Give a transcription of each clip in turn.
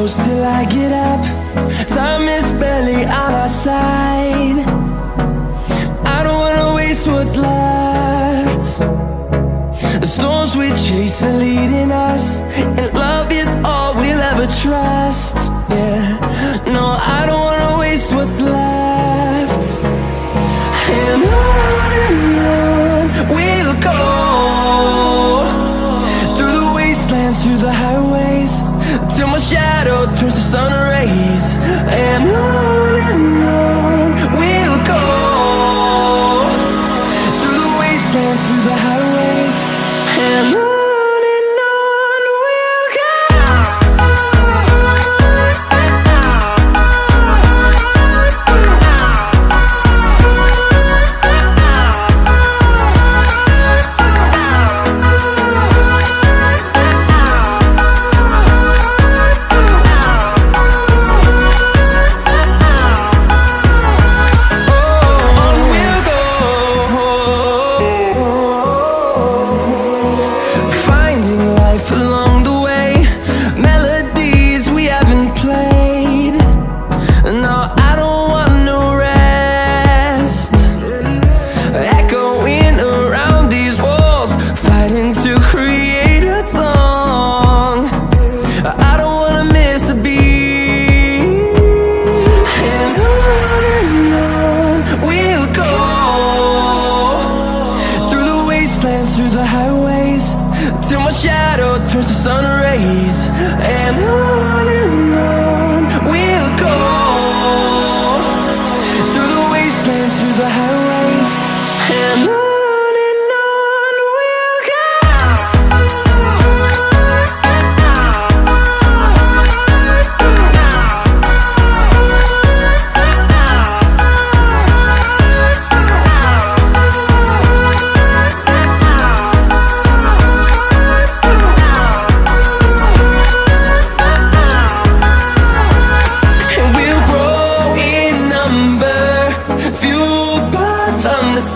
close till I get up. Time is barely on our side. I don't wanna waste what's left. The storms we chase are leading us, and love is all we'll ever trust. Yeah, no, I don't wanna waste what's left. And on we'll go, through the wastelands, through the highways, till my shadow turns to sun rays. And on we'll go, through the wastelands, through the highways, and on we'll go. Through the highways, till my shadow turns to sun rays. And on we'll go, through the wastelands, through the highways, and on we'll go.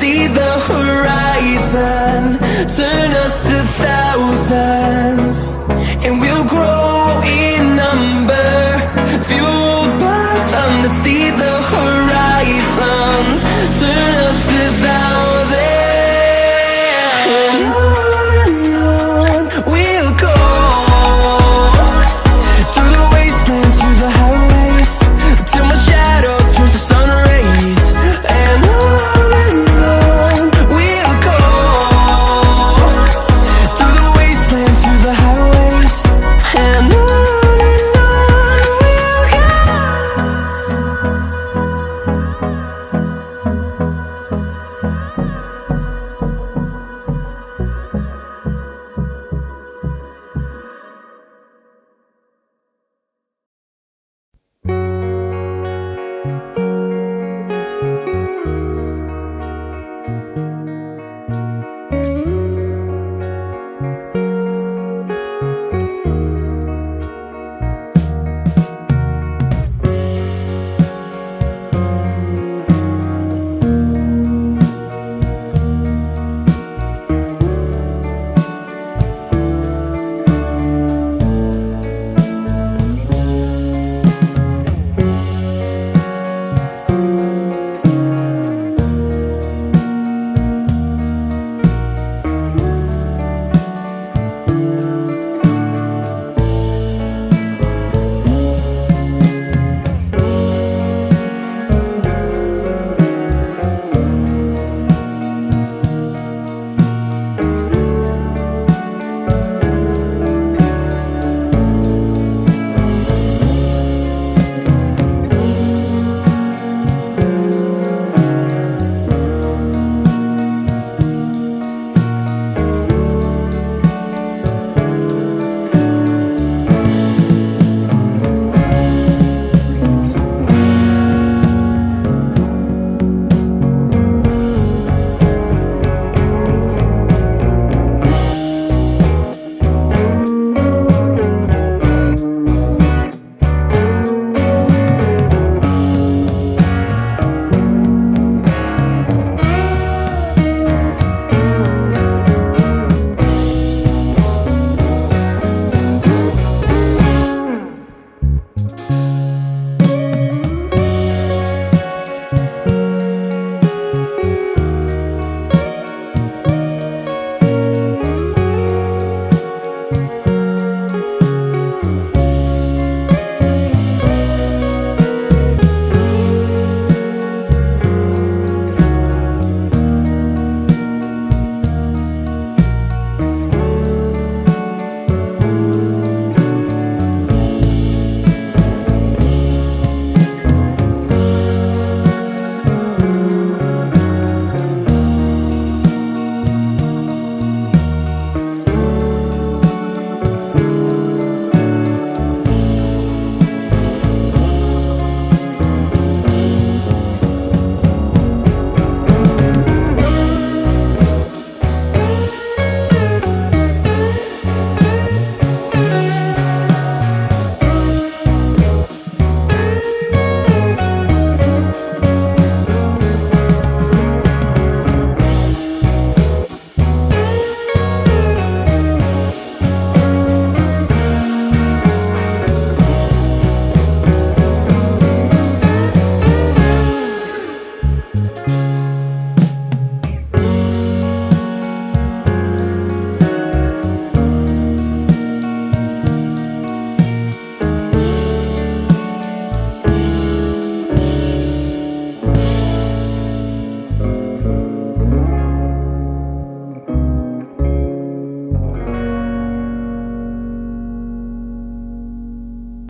See the horizon.